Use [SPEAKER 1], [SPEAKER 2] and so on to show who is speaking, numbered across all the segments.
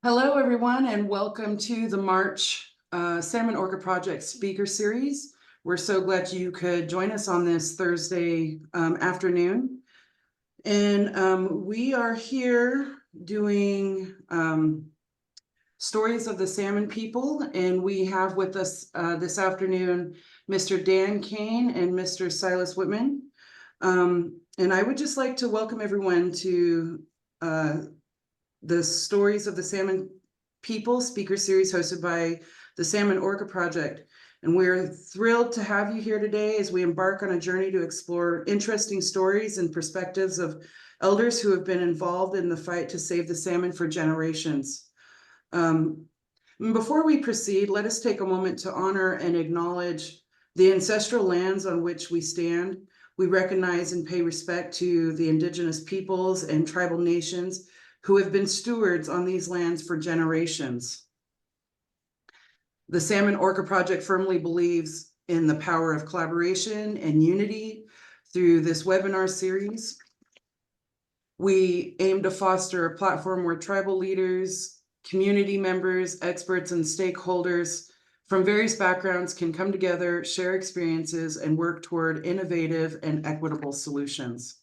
[SPEAKER 1] Hello, everyone, and welcome to the March Salmon Orca Project Speaker Series. We're so glad you could join us on this Thursday afternoon. And we are here doing stories of the salmon people, and we have with us this afternoon Mr. Dan Kane and Mr. Silas Whitman. And I would just like to welcome everyone to the Stories of the Salmon People speaker series hosted by the Salmon Orca Project. And we're thrilled to have you here today as we embark on a journey to explore interesting stories and perspectives of elders who have been involved in the fight to save the salmon for generations. Before we proceed, let us take a moment to honor and acknowledge the ancestral lands on which we stand. We recognize and pay respect to the indigenous peoples and tribal nations who have been stewards on these lands for generations. The Salmon Orca Project firmly believes in the power of collaboration and unity through this webinar series. We aim to foster a platform where tribal leaders, community members, experts, and stakeholders from various backgrounds can come together, share experiences, and work toward innovative and equitable solutions.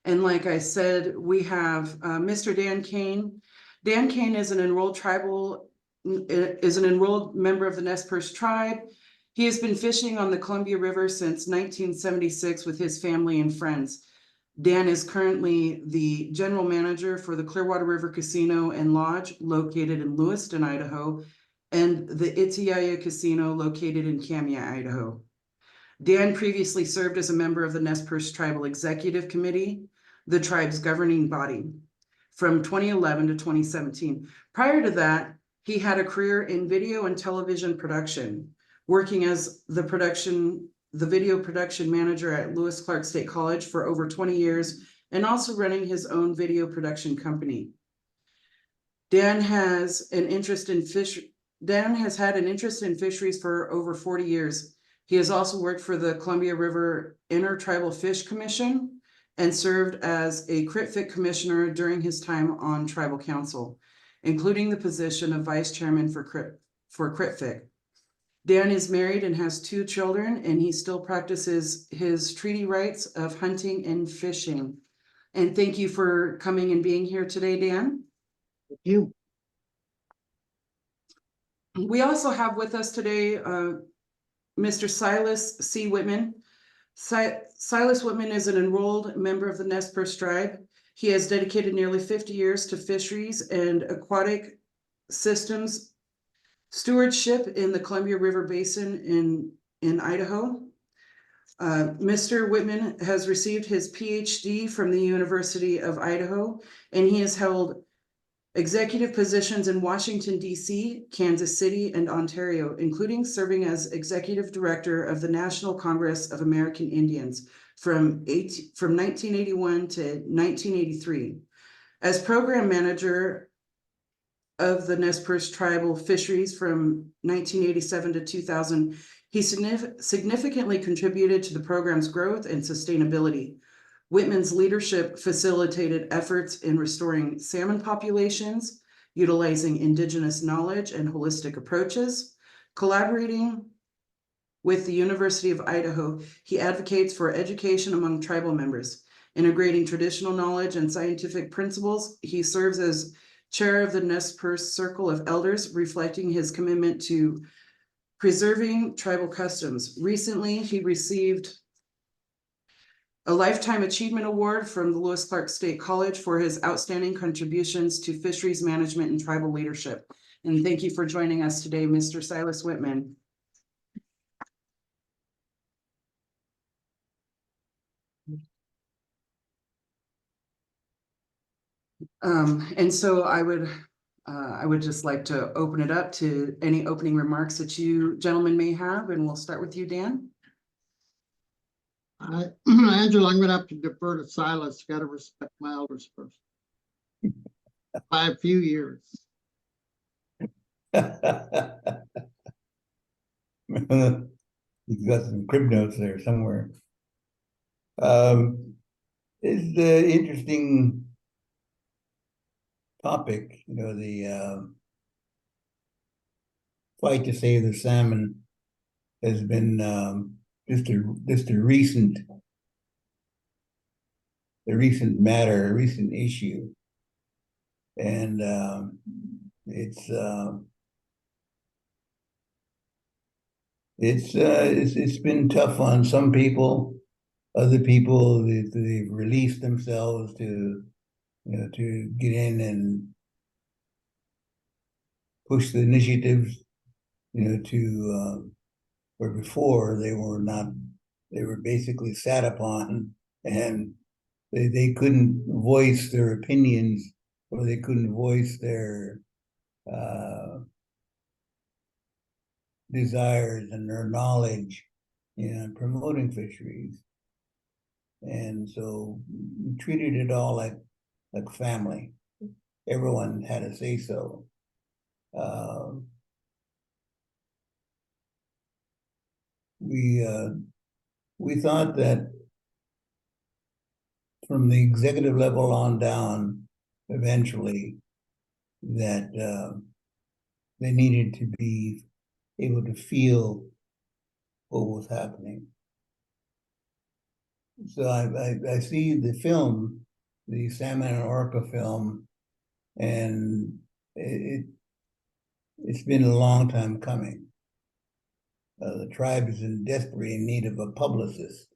[SPEAKER 1] And like I said, we have Mr. Dan Kane. Dan Kane is an enrolled member of the Nez Perce tribe. He has been fishing on the Columbia River since 1976 with his family and friends. Dan is currently the general manager for the Clearwater River Casino and Lodge located in Lewiston, Idaho, and the Itiaya Casino located in Kamia, Idaho. Dan previously served as a member of the Nez Perce Tribal Executive Committee, the tribe's governing body, from 2011 to 2017. Prior to that, he had a career in video and television production, working as the video production manager at Lewis Clark State College for over 20 years, and also running his own video production company. Dan has had an interest in fisheries for over 40 years. He has also worked for the Columbia River Intertribal Fish Commission and served as a CritFit commissioner during his time on tribal council, including the position of vice chairman for CritFit. Dan is married and has 2 children, and he still practices his treaty rights of hunting and fishing. And thank you for coming and being here today, Dan.
[SPEAKER 2] Thank you.
[SPEAKER 1] We also have with us today Mr. Silas C. Whitman. Silas Whitman is an enrolled member of the Nez Perce tribe. He has dedicated nearly 50 years to fisheries and aquatic systems stewardship in the Columbia River Basin in Idaho. Mr. Whitman has received his PhD from the University of Idaho, and he has held executive positions in Washington, D.C., Kansas City, and Ontario, including serving as executive director of the National Congress of American Indians from 1981 to 1983. As program manager of the Nez Perce tribal fisheries from 1987 to 2000, he significantly contributed to the program's growth and sustainability. Whitman's leadership facilitated efforts in restoring salmon populations, utilizing indigenous knowledge and holistic approaches. Collaborating with the University of Idaho, he advocates for education among tribal members. Integrating traditional knowledge and scientific principles, he serves as chair of the Nez Perce Circle of Elders, reflecting his commitment to preserving tribal customs. Recently, he received a Lifetime Achievement Award from the Lewis Clark State College for his outstanding contributions to fisheries management and tribal leadership. And thank you for joining us today, Mr. Silas Whitman. And so I would just like to open it up to any opening remarks that you gentlemen may have, and we'll start with you, Dan.
[SPEAKER 2] Angela, I'm going to have to defer to Silas. Got to respect my elders first. By a few years.
[SPEAKER 3] You've got some crib notes there somewhere. It's interesting topic, the fight to save the salmon has been just a recent matter, a recent issue, and it's been tough on some people. Other people, they've released themselves to get in and push the initiatives, to where before they were not, they were basically sat upon, and they couldn't voice their opinions, or they couldn't voice their desires and their knowledge in promoting fisheries. And so we treated it all like family. Everyone had a say so. We thought that from the executive level on down, eventually, that they needed to be able to feel what was happening. So I see the film, the Salmon and Orca film, and it's been a long time coming. The tribe is in desperately in need of a publicist,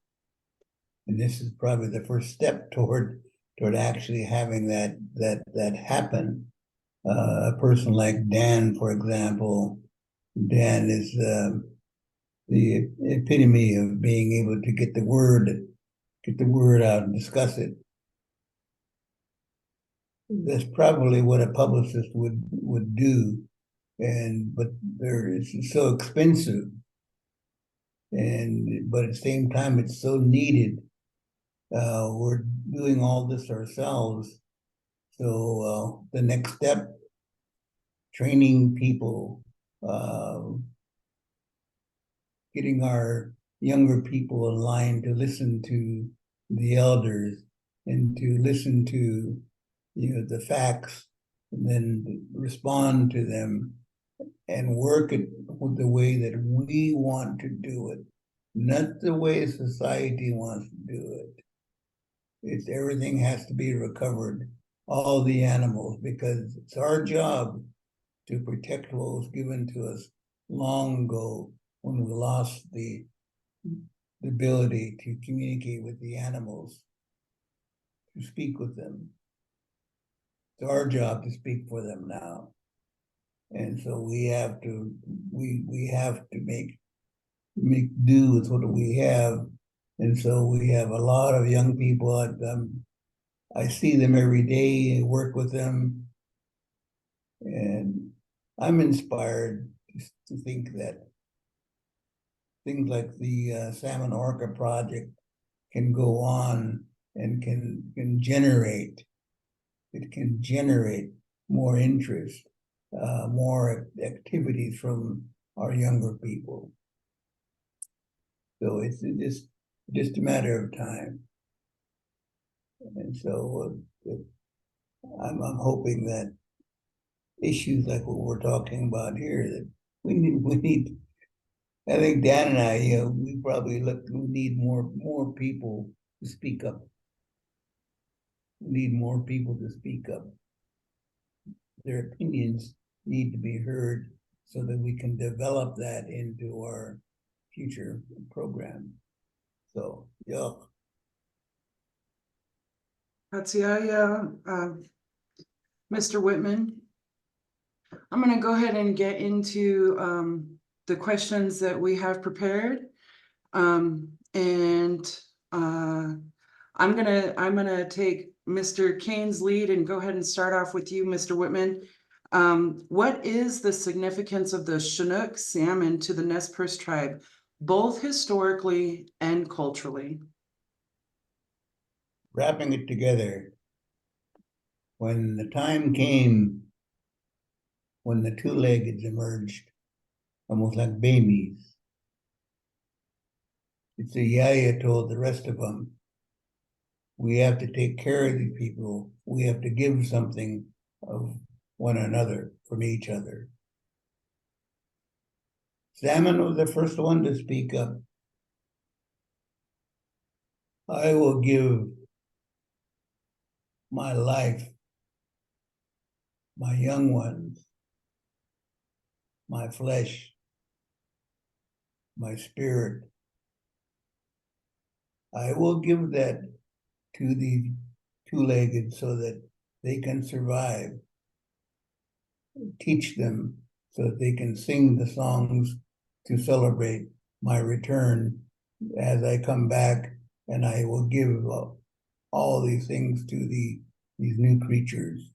[SPEAKER 3] and this is probably the first step toward actually having that happen. A person like Dan, for example, Dan is the epitome of being able to get the word out and discuss it. That's probably what a publicist would do, but it's so expensive, but at the same time it's so needed. We're doing all this ourselves, so the next step, training people, getting our younger people in line to listen to the elders and to listen to the facts, and then respond to them and work it the way that we want to do it, not the way society wants to do it. It's everything has to be recovered, all the animals, because it's our job to protect what was given to us long ago when we lost the ability to communicate with the animals, to speak with them. It's our job to speak for them now. And so we have to make do with what we have. And so we have a lot of young people. I see them every day, work with them, and I'm inspired to think that things like the Salmon Orca project can go on and can generate more interest, more activities from our younger people. So it's just a matter of time. And so I'm hoping that issues like what we're talking about here, that we need. I think Dan and I, we probably we need more people to speak up. We need more people to speak up. Their opinions need to be heard so that we can develop that into our future program. So, yeah.
[SPEAKER 1] Patsy, Mr. Whitman, I'm going to go ahead and get into the questions that we have prepared. And I'm gonna take Mr. Kane's lead and go ahead and start off with you, Mr. Whitman. What is the significance of the Chinook salmon to the Nez Perce tribe, both historically and culturally?
[SPEAKER 3] Wrapping it together, when the time came when the two-leggeds emerged, almost like babies, it's a yaya told the rest of them, we have to take care of these people. We have to give something of one another, from each other. Salmon was the first one to speak up. I will give my life, my young ones, my flesh, my spirit. I will give that to the two-legged so that they can survive. Teach them so that they can sing the songs to celebrate my return as I come back, and I will give all these things to these new creatures.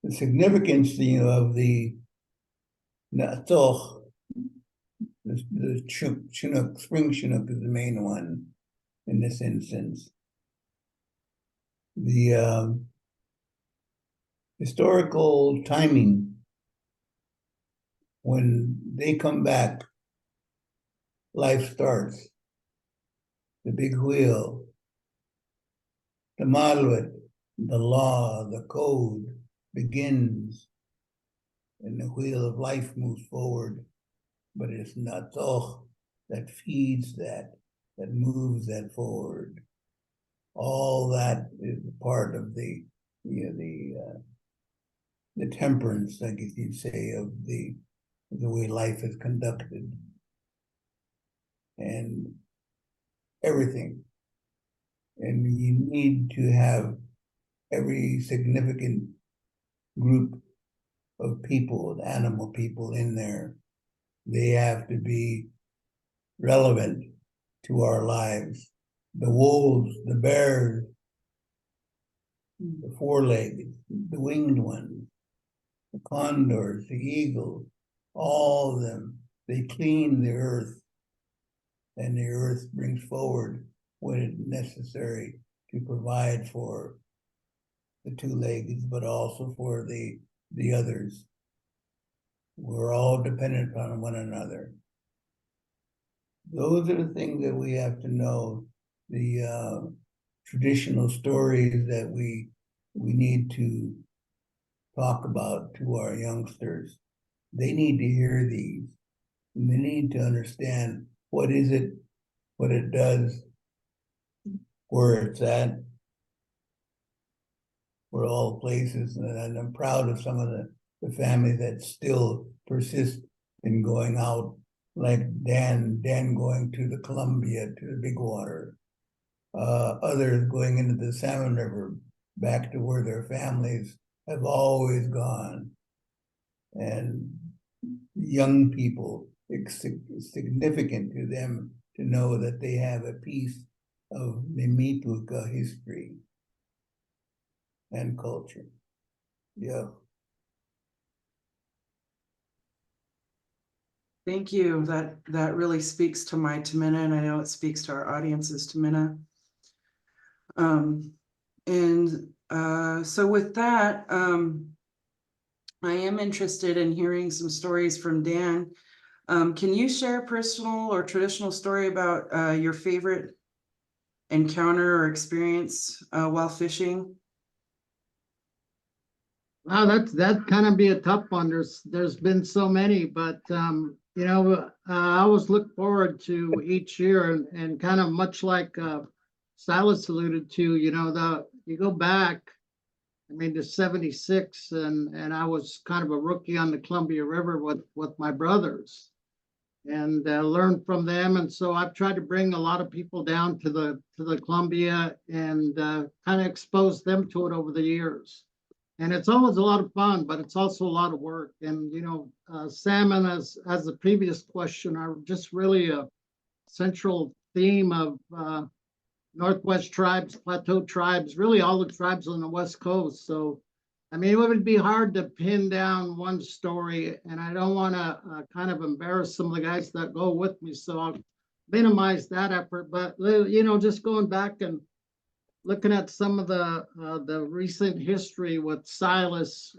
[SPEAKER 3] The significance, of the Natoch, the Chinook, spring Chinook is the main one in this instance. The historical timing, when they come back, life starts. The big wheel, the malwit, the law, the code begins, and the wheel of life moves forward. But it's Natoch that feeds that moves that forward. All that is part of the temperance, I guess you'd say, of the way life is conducted. And everything. And you need to have every significant group of people, animal people in there. They have to be relevant to our lives. The wolves, the bears, the four-legged, the winged ones, the condors, the eagles, all of them, they clean the earth, and the earth brings forward what is necessary to provide for the two-legged, but also for the others. We're all dependent on one another. Those are the things that we have to know. The traditional stories that we need to talk about to our youngsters. They need to hear these, and they need to understand what is it, what it does, where it's at, for all places. And I'm proud of some of the families that still persist in going out, like Dan going to the Columbia, to the big water. Others going into the Salmon River, back to where their families have always gone. And young people, it's significant to them to know that they have a piece of Mimituka history and culture. Yeah.
[SPEAKER 1] Thank you. That really speaks to my Tamina, and I know it speaks to our audience's Tamina. So with that, I am interested in hearing some stories from Dan. Can you share a personal or traditional story about your favorite encounter or experience while fishing?
[SPEAKER 2] Wow, that kind of be a tough one. There's been so many, but I always look forward to each year, and kind of much like Silas alluded to, you go back, I mean, to 76, and I was kind of a rookie on the Columbia River with my brothers, and learned from them. And so I've tried to bring a lot of people down to the Columbia, and kind of expose them to it over the years. And it's always a lot of fun, but it's also a lot of work. And salmon, as the previous question, are just really a central theme of Northwest tribes, Plateau tribes, really all the tribes on the West Coast. So, I mean, it would be hard to pin down one story, and I don't want to kind of embarrass some of the guys that go with me. So I'll minimize that effort. But, just going back and looking at some of the recent history with Silas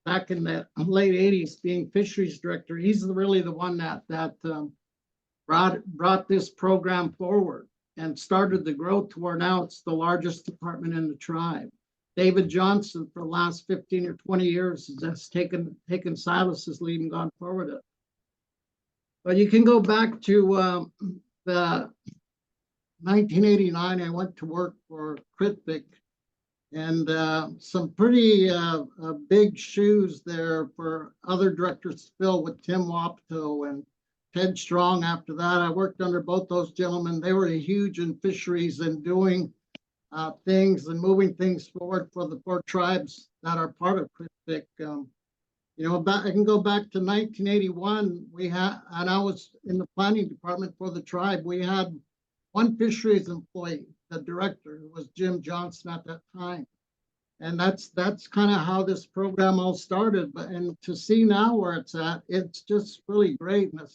[SPEAKER 2] back in the late 80s, being fisheries director, he's really the one that brought this program forward and started the growth to where now it's the largest department in the tribe. David Johnson for the last 15 or 20 years has just taken Silas's lead and gone forward it. But you can go back to the 1989. I went to work for Critvic, and some pretty big shoes there for other directors to fill with Tim Wapto and Ted Strong. After that, I worked under both those gentlemen. They were huge in fisheries and doing things and moving things forward for the 4 tribes that are part of Critvic. You know, I can go back to 1981. We had, and I was in the planning department for the tribe. We had one fisheries employee, the director, who was Jim Johnson at that time. And that's kind of how this program all started. But and to see now where it's at, it's just really great. And a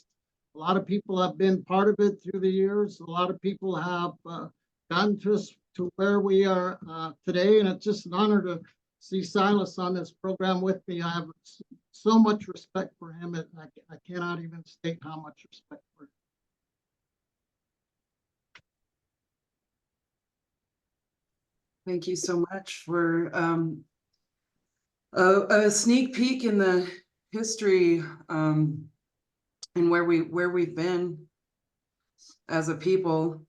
[SPEAKER 2] lot of people have been part of it through the years. A lot of people have gotten to us to where we are today. And it's just an honor to see Silas on this program with me. I have so much respect for him. I cannot even state how much respect for him.
[SPEAKER 1] Thank you so much for a sneak peek in the history and where we've been as a people.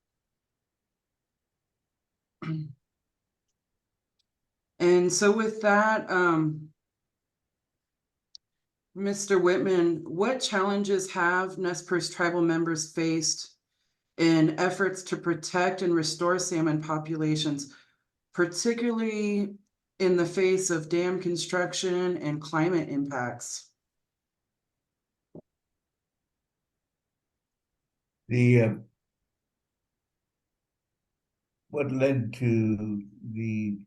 [SPEAKER 1] And so with that, Mr. Whitman, what challenges have Nez Perce tribal members faced in efforts to protect and restore salmon populations, particularly in the face of dam construction and climate impacts?
[SPEAKER 3] What led to the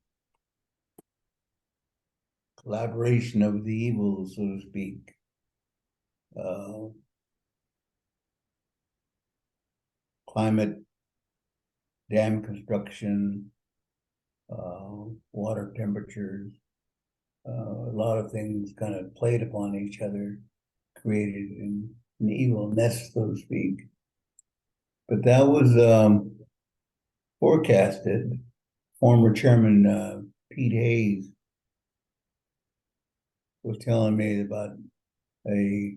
[SPEAKER 3] collaboration of the evils, so to speak, climate, dam construction, water temperatures, a lot of things kind of played upon each other, created an evil nest, so to speak. But that was forecasted. Former Chairman Pete Hayes was telling me about a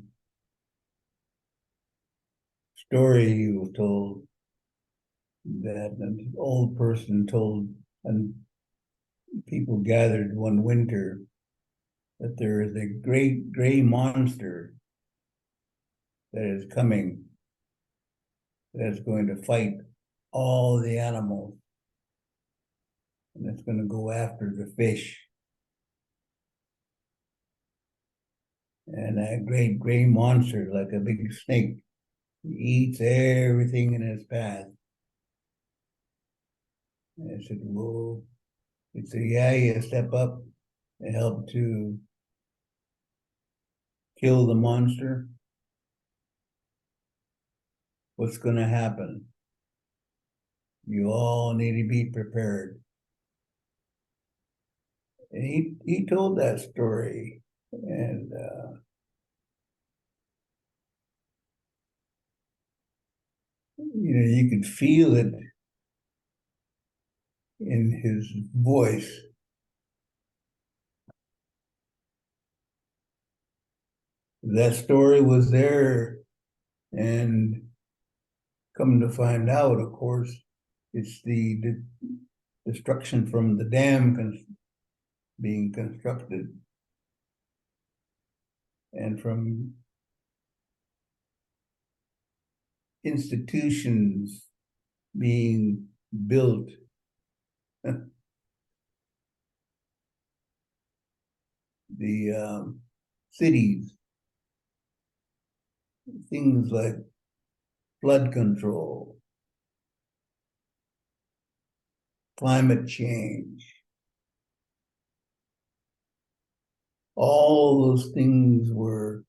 [SPEAKER 3] story he was told that an old person told, and people gathered one winter, that there is a great gray monster that is coming, that's going to fight all the animals, and it's going to go after the fish. And that great gray monster, like a big snake, eats everything in its path. And I said, whoa. He said, yeah, you step up and help to kill the monster. What's going to happen? You all need to be prepared. And he told that story. And you know, you could feel it in his voice. That story was there, and come to find out, of course, it's the destruction from the dam being constructed, and from institutions being built. The cities, things like flood control, climate change, all those things were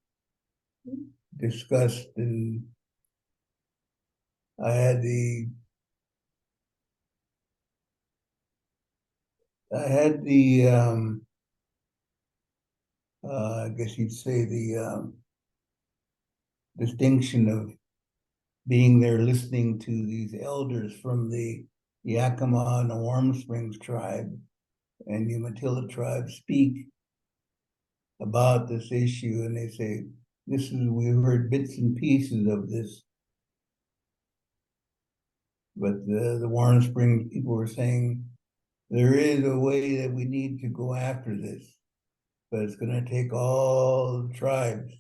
[SPEAKER 3] discussed, and I had I guess you'd say the distinction of being there listening to these elders from the Yakima and the Warm Springs tribe and Umatilla tribes speak about this issue, and they say, we heard bits and pieces of this, but the Warren Springs people were saying there is a way that we need to go after this, but it's going to take all the tribes,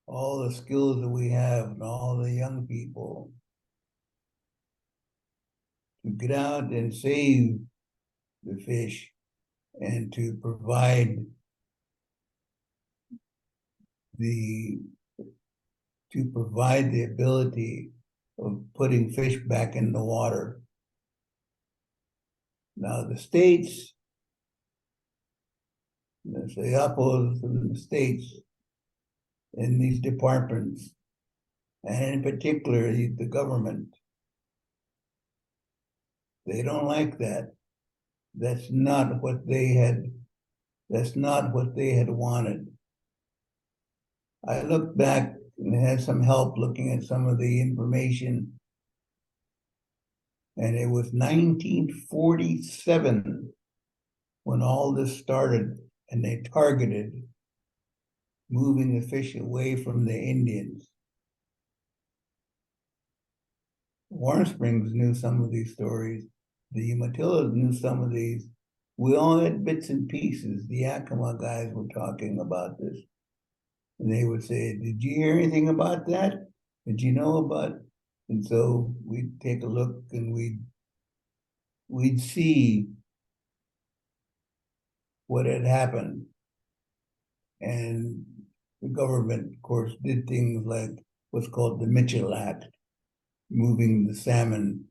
[SPEAKER 3] all the skills that we have, and all the young people to get out and save the fish and to provide the ability of putting fish back in the water. Now the states, the Yapos from the states in these departments, and in particular the government, they don't like that. That's not what they had wanted. I looked back and had some help looking at some of the information, and it was 1947 when all this started, and they targeted moving the fish away from the Indians. Warren Springs knew some of these stories. The Umatillas knew some of these. We all had bits and pieces. The Yakima guys were talking about this. And they would say, did you hear anything about that? Did you know about? And so we'd take a look and we'd see what had happened. And the government, of course, did things like what's called the Mitchell Act, moving the salmon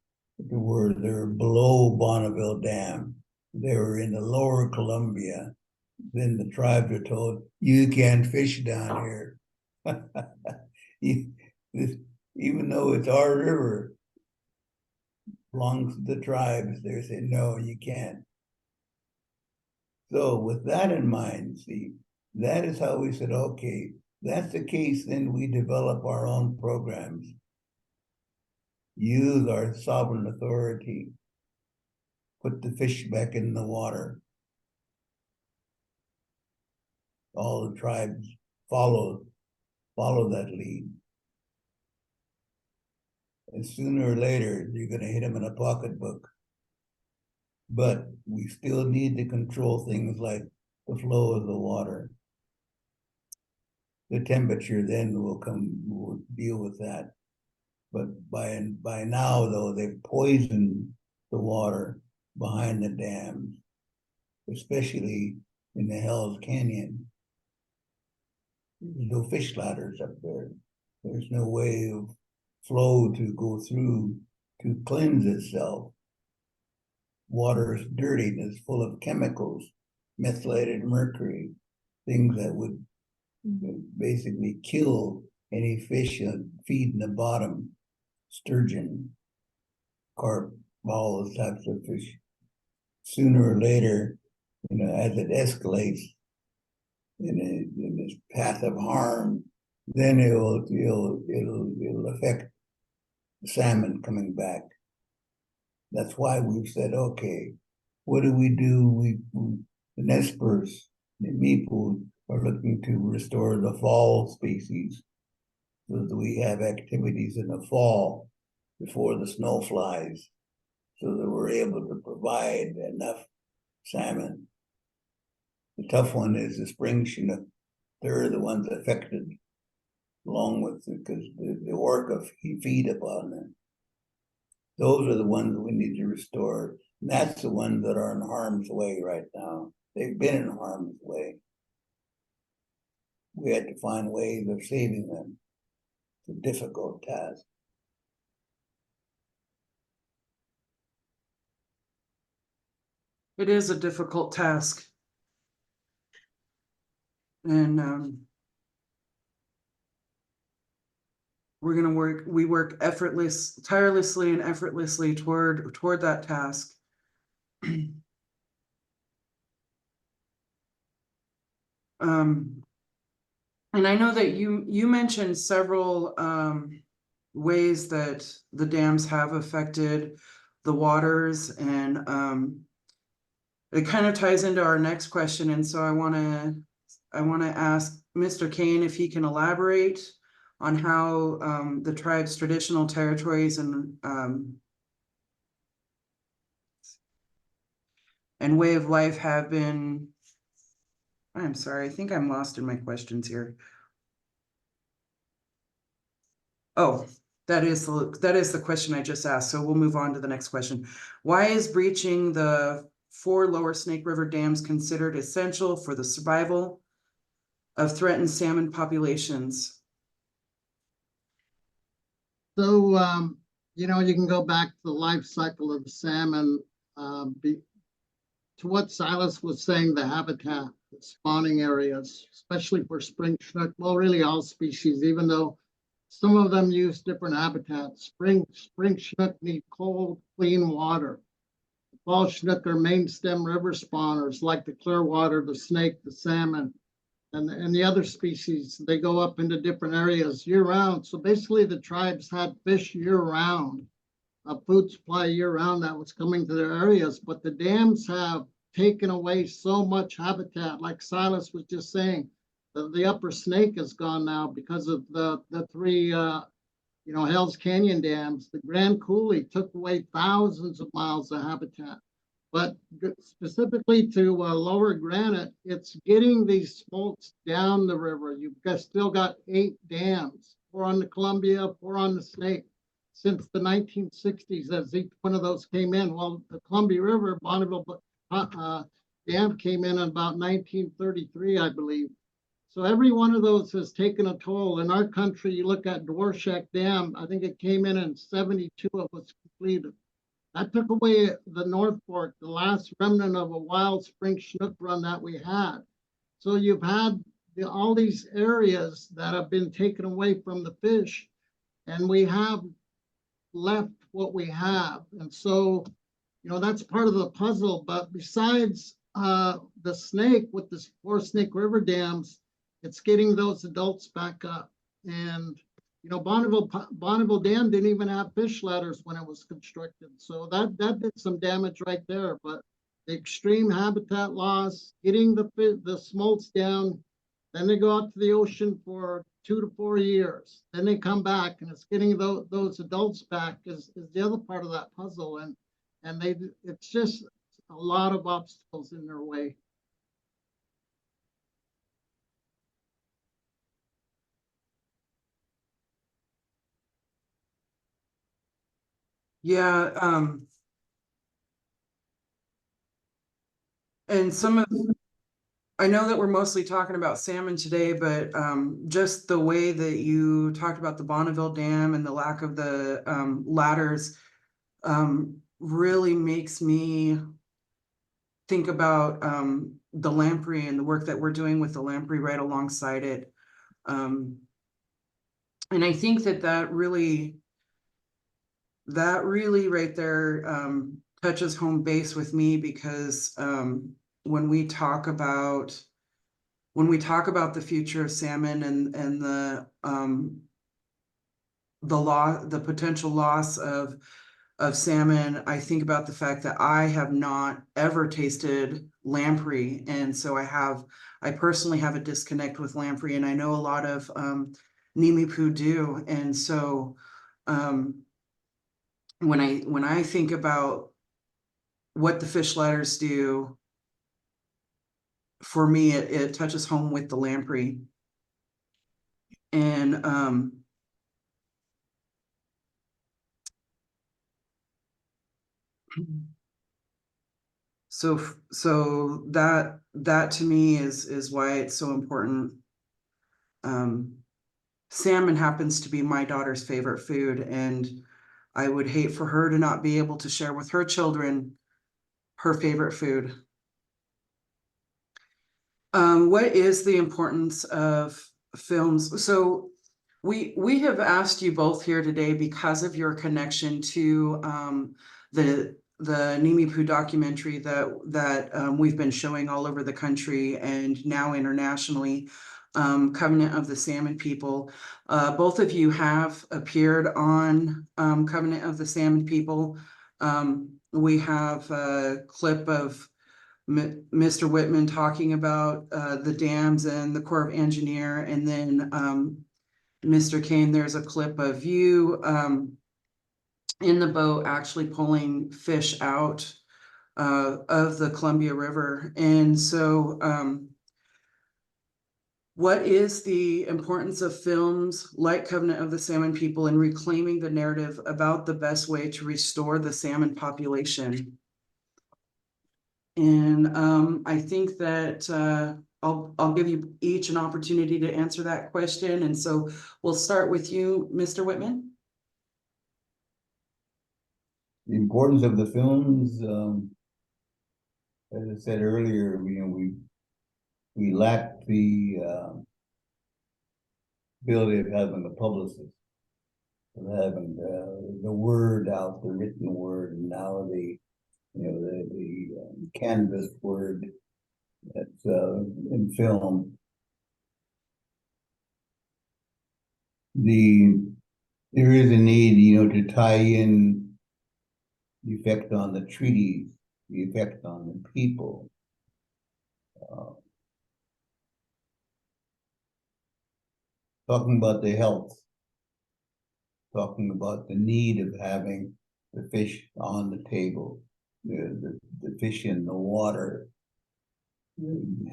[SPEAKER 3] to where they're below Bonneville Dam. They were in the lower Columbia. Then the tribes are told, you can't fish down here. Even though it's our river, belongs to the tribes, they say, no, you can't. So with that in mind, see, that is how we said, okay, that's the case, then we develop our own programs. Use our sovereign authority, put the fish back in the water. All the tribes follow that lead. And sooner or later, you're going to hit them in a pocketbook. But we still need to control things like the flow of the water. The temperature then will deal with that. But by now, though, they've poisoned the water behind the dams, especially in the Hells Canyon. There's no fish ladders up there. There's no way of flow to go through to cleanse itself. Water is dirty and it's full of chemicals, methylated mercury, things that would basically kill any fish that feed in the bottom, sturgeon, carp, all those types of fish. Sooner or later, as it escalates in this path of harm, then it'll affect the salmon coming back. That's why we've said, okay, what do? The Nespers, the Meeple are looking to restore the fall species so that we have activities in the fall before the snow flies, so that we're able to provide enough salmon. The tough one is the spring Chinook. They're the ones affected, along with because the orca feed upon them. Those are the ones that we need to restore. And that's the ones that are in harm's way right now. They've been in harm's way. We had to find ways of saving them. It's a difficult task.
[SPEAKER 1] It is a difficult task. And we work tirelessly and effortlessly toward that task. And I know that you mentioned several ways that the dams have affected the waters, and it kind of ties into our next question, and so I wanna ask Mr. Kane if he can elaborate on how the tribe's traditional territories and way of life have been. I'm sorry, I think I'm lost in my questions here. Oh, that is the question I just asked, so we'll move on to the next question. Why is breaching the 4 lower Snake River dams considered essential for the survival of threatened salmon populations?
[SPEAKER 2] So, you know, you can go back to the life cycle of the salmon, to what Silas was saying, the habitat, the spawning areas, especially for spring snook, well, really all species, even though some of them use different habitats. Spring snook need cold, clean water. Fall snook are main stem river spawners like the Clearwater, the snake, the salmon, and the other species. They go up into different areas year round. So basically the tribes had fish year round, a food supply year round that was coming to their areas, but the dams have taken away so much habitat. Like Silas was just saying, the upper Snake is gone now because of the 3 Hell's Canyon dams. The Grand Coulee took away thousands of miles of habitat. But specifically to lower Granite, it's getting these smolts down the river. You've still got 8 dams, 4 on the Columbia, 4 on the Snake, since the 1960s as each one of those came in. Well, the Columbia River, Bonneville Dam came in about 1933, I believe. So every one of those has taken a toll. In our country, you look at Dworshak Dam, I think it came in 72, it was completed. That took away the North Fork, the last remnant of a wild spring snook run that we had. So you've had all these areas that have been taken away from the fish, and we have left what we have. And so, you know, that's part of the puzzle. But besides the snake with the 4 Snake River dams, it's getting those adults back up. And you know, Bonneville Dam didn't even have fish ladders when it was constructed. So that did some damage right there. But the extreme habitat loss, getting the smolts down, then they go out to the ocean for 2 to 4 years. Then they come back, and it's getting those adults back is the other part of that puzzle. And it's just a lot of obstacles in their way.
[SPEAKER 1] Yeah, and I know that we're mostly talking about salmon today, but just the way that you talked about the Bonneville Dam and the lack of the ladders really makes me think about the lamprey and the work that we're doing with the lamprey right alongside it. And I think that really right there touches home base with me, because when we talk about the future of salmon and the potential loss of salmon, I think about the fact that I have not ever tasted lamprey, and so I personally have a disconnect with lamprey, and I know a lot of Nimipu do, and so when I think about what the fish ladders do, for me, it touches home with the lamprey. And so that to me is why it's so important. Salmon happens to be my daughter's favorite food, and I would hate for her to not be able to share with her children her favorite food. What is the importance of films? So we have asked you both here today because of your connection to the Nimipu documentary that we've been showing all over the country and now internationally, Covenant of the Salmon People. Both of you have appeared on Covenant of the Salmon People. We have a clip of Mr. Whitman talking about the dams and the Corps of Engineer, and then Mr. Kane, there's a clip of you in the boat actually pulling fish out of the Columbia River. And so what is the importance of films like Covenant of the Salmon People in reclaiming the narrative about the best way to restore the salmon population? And I think that I'll give you each an opportunity to answer that question. And so we'll start with you, Mr. Whitman.
[SPEAKER 3] The importance of the films, as I said earlier, we lacked the ability of having a publicist, of having the word out, the written word, and now the canvas word that's in film. There is a need, to tie in the effect on the treaties, the effect on the people. Talking about the health, talking about the need of having the fish on the table, the fish in the water,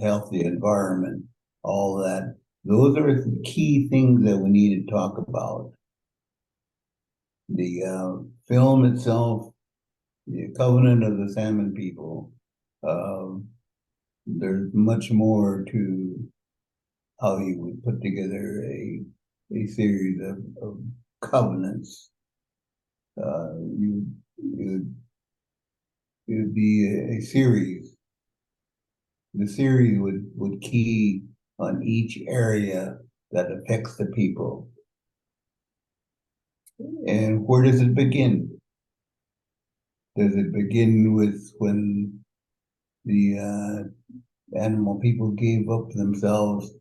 [SPEAKER 3] healthy environment, all that. Those are the key things that we need to talk about. The film itself, the Covenant of the Salmon People, there's much more to how you would put together a series of covenants. It would be a series. The series would key on each area that affects the people. And where does it begin? Does it begin with when the animal people gave up themselves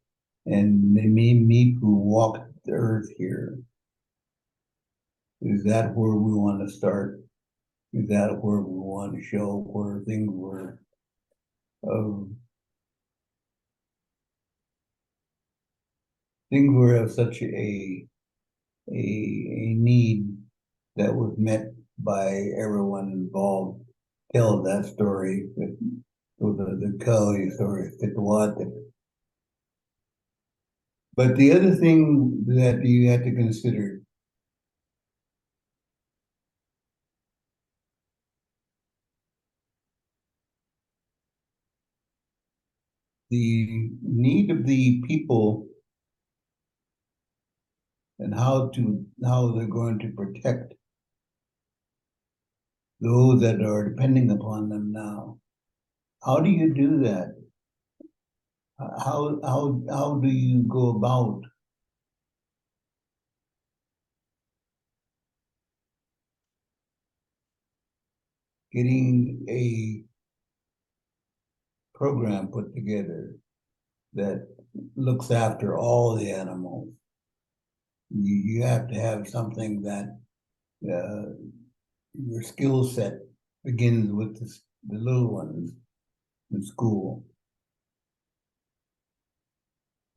[SPEAKER 3] and they made me who walked the earth here? Is that where we want to start? Is that where we want to show where things were of such a need that was met by everyone involved? Tell that story, the Kelly story, but the other thing that you have to consider, the need of the people and how they're going to protect those that are depending upon them now. How do you do that? How do you go about getting a program put together that looks after all the animals? You have to have something that your skill set begins with the little ones in school.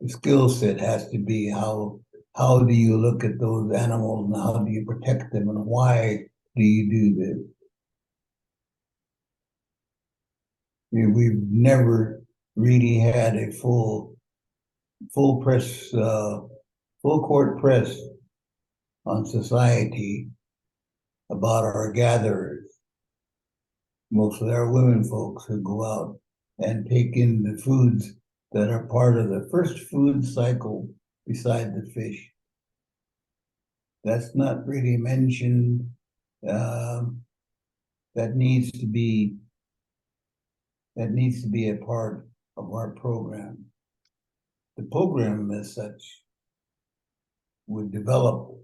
[SPEAKER 3] The skill set has to be how do you look at those animals and how do you protect them and why do you do this? We've never really had a full press, full court press on society about our gatherers. Mostly our women folks who go out and take in the foods that are part of the first food cycle beside the fish. That's not really mentioned. That needs to be a part of our program. The program as such would develop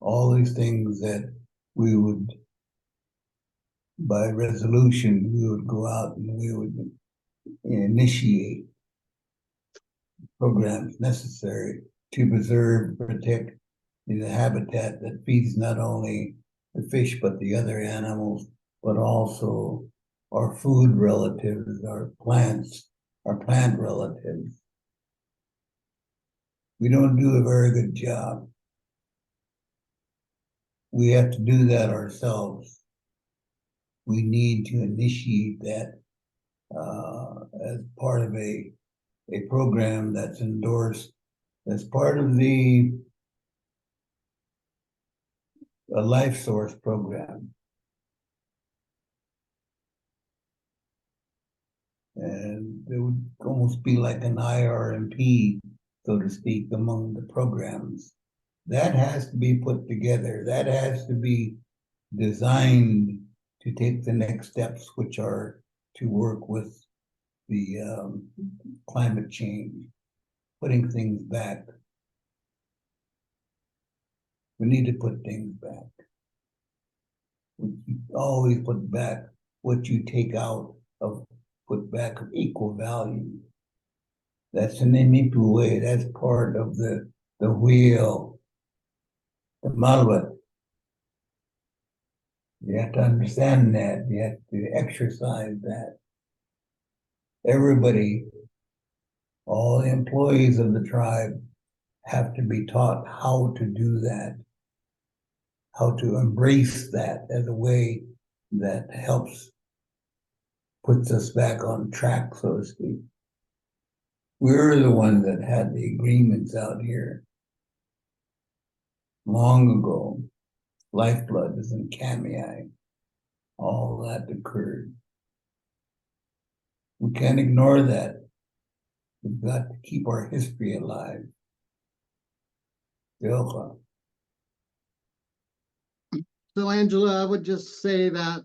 [SPEAKER 3] all these things that we would, by resolution, we would go out and we would initiate programs necessary to preserve, protect the habitat that feeds not only the fish but the other animals, but also our food relatives, our plant relatives. We don't do a very good job. We have to do that ourselves. We need to initiate that as part of a program that's endorsed as part of a life source program. And it would almost be like an IRMP, so to speak, among the programs. That has to be put together. That has to be designed to take the next steps, which are to work with the climate change, putting things back. We need to put things back. You always put back what you take out of put back of equal value. That's an inimitable way. That's part of the wheel, the malware. You have to understand that. You have to exercise that. Everybody, all the employees of the tribe have to be taught how to do that, how to embrace that as a way that helps, puts us back on track, so to speak. We're the ones that had the agreements out here long ago. Lifeblood is in Kamiai. All that occurred. We can't ignore that. We've got to keep our history alive.
[SPEAKER 2] So Angela, I would just say that,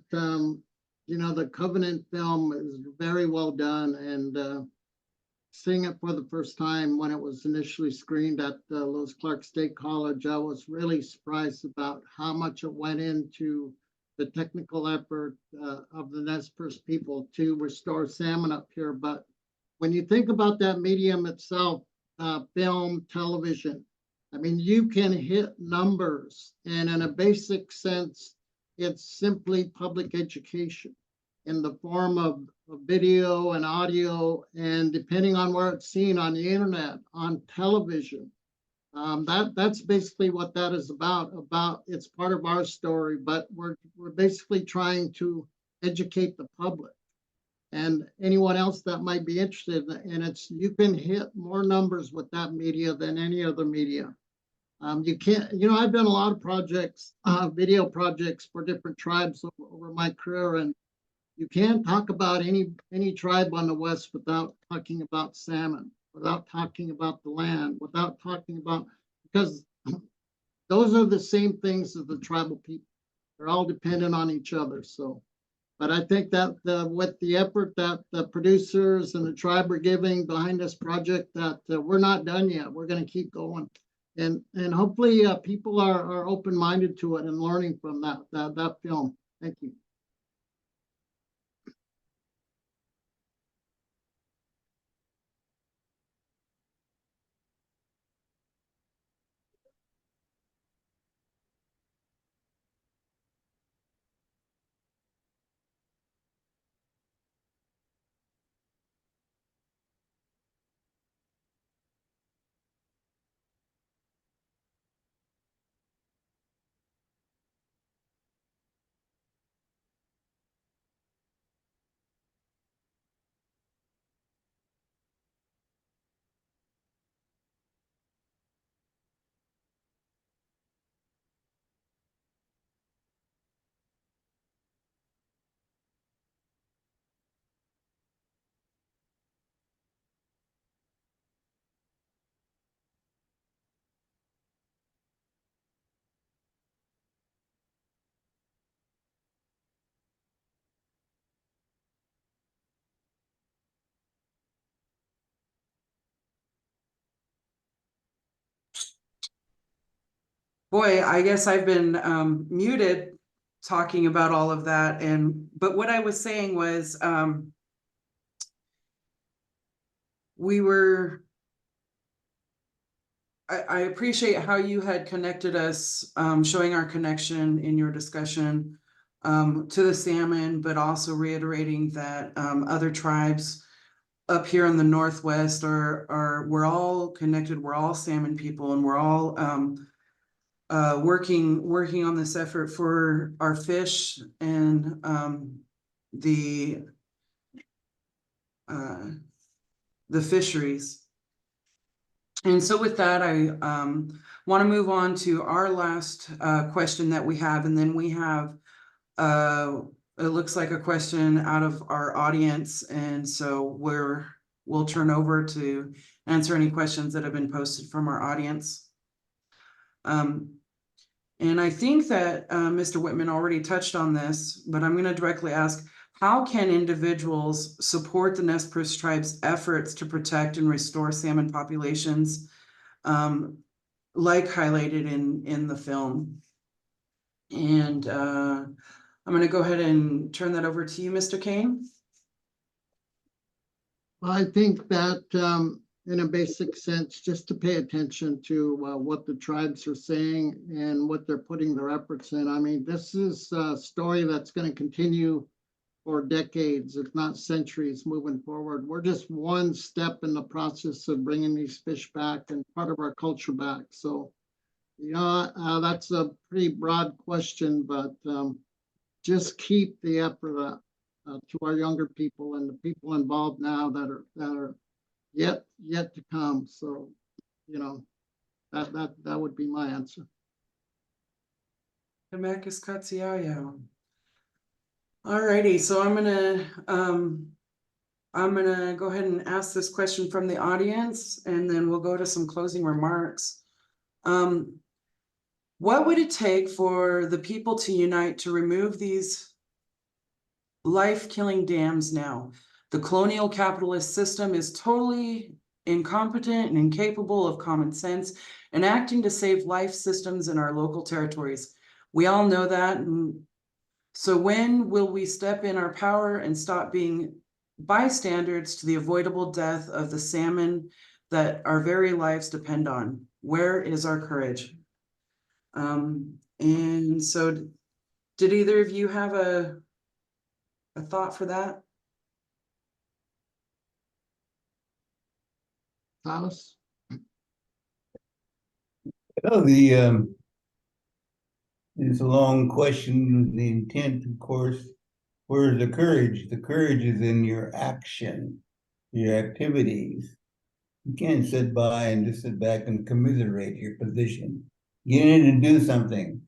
[SPEAKER 2] you know, the Covenant film is very well done, and seeing it for the first time when it was initially screened at Lewis Clark State College, I was really surprised about how much it went into the technical effort of the Nez Perce people to restore salmon up here. But when you think about that medium itself, film, television, I mean, you can hit numbers, and in a basic sense, it's simply public education in the form of video and audio, and depending on where it's seen on the internet, on television. That's basically what that is about. It's part of our story, but we're basically trying to educate the public and anyone else that might be interested. And it's, you can hit more numbers with that media than any other media. You can't, you know, I've done a lot of projects, video projects for different tribes over my career, and you can't talk about any tribe on the West without talking about salmon, without talking about the land, without talking about, because those are the same things as the tribal people. They're all dependent on each other. So, but I think that with the effort that the producers and the tribe are giving behind this project, that we're not done yet. We're going to keep going. And hopefully people are open-minded to it and learning from that film. Thank you.
[SPEAKER 1] Boy, I guess I've been muted talking about all of that. But what I was saying was I appreciate how you had connected us, showing our connection in your discussion. to the salmon, but also reiterating that other tribes up here in the Northwest we're all connected, we're all salmon people, and we're all working on this effort for our fish and the fisheries. And so with that, I want to move on to our last question that we have, and then we have it looks like a question out of our audience, and so we'll turn over to answer any questions that have been posted from our audience. And I think that Mr. Whitman already touched on this, but I'm going to directly ask, how can individuals support the Nez Perce tribe's efforts to protect and restore salmon populations, like highlighted in the film? And I'm going to go ahead and turn that over to you, Mr. Kane.
[SPEAKER 2] I think that in a basic sense, just to pay attention to what the tribes are saying and what they're putting their efforts in. I mean, this is a story that's going to continue for decades, if not centuries, moving forward. We're just one step in the process of bringing these fish back and part of our culture back. So, you know, that's a pretty broad question, but just keep the effort to our younger people and the people involved now that are yet to come. So, you know, that would be my answer.
[SPEAKER 1] Alrighty, so I'm gonna go ahead and ask this question from the audience, and then we'll go to some closing remarks. What would it take for the people to unite to remove these life-killing dams now? The colonial capitalist system is totally incompetent and incapable of common sense and acting to save life systems in our local territories. We all know that. And so when will we step in our power and stop being bystanders to the avoidable death of the salmon that our very lives depend on? Where is our courage? And so did either of you have a thought for that?
[SPEAKER 2] Thomas?
[SPEAKER 3] Oh, it's a long question. The intent, of course, where's the courage? The courage is in your action, your activities. You can't sit by and just sit back and commiserate your position. Get in and do something.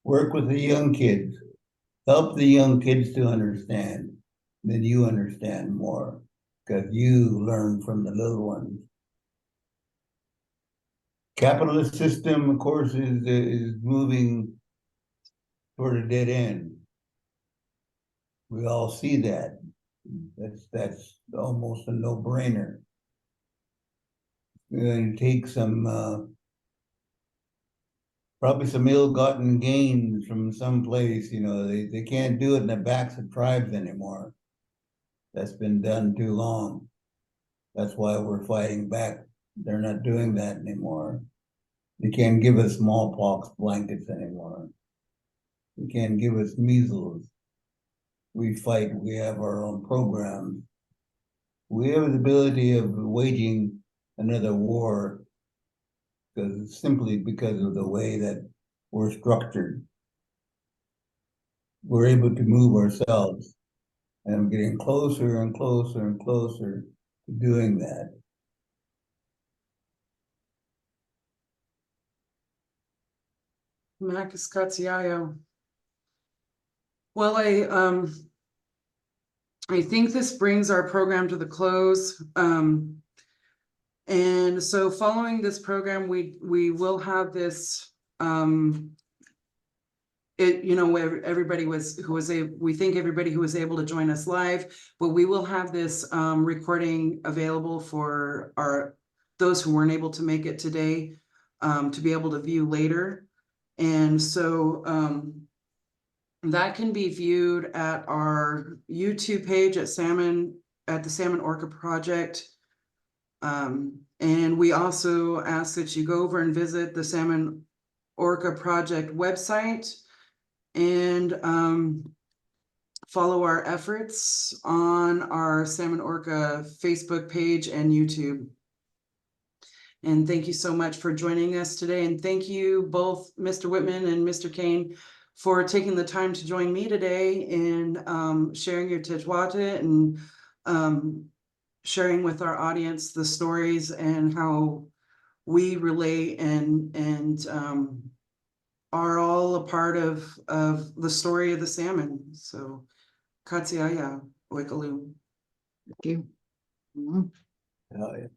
[SPEAKER 3] Work with the young kids. Help the young kids to understand. Then you understand more because you learn from the little ones. Capitalist system, of course, is moving toward a dead end. We all see that. That's almost a no-brainer. You're going to take some probably some ill-gotten gains from someplace. You know, they can't do it in the backs of tribes anymore. That's been done too long. That's why we're fighting back. They're not doing that anymore. They can't give us smallpox blankets anymore. They can't give us measles. We fight, we have our own programs. We have the ability of waging another war simply because of the way that we're structured. We're able to move ourselves, and I'm getting closer and closer and closer to doing that.
[SPEAKER 1] Marcus Katsiayo. Well, I think this brings our program to the close. And so following this program, we will have this, you know, everybody we think everybody who was able to join us live, but we will have this recording available for those who weren't able to make it today, to be able to view later. And so that can be viewed at our YouTube page at the Salmon Orca Project. And we also ask that you go over and visit the Salmon Orca Project website. and follow our efforts on our Salmon Orca Facebook page and YouTube. And thank you so much for joining us today. And thank you both, Mr. Whitman and Mr. Kane, for taking the time to join me today and sharing your Tejwata and sharing with our audience the stories and how we relate and are all a part of the story of the salmon. So, Katsiaya, Waikaloo.
[SPEAKER 2] Thank you. Mhm.
[SPEAKER 3] Yeah.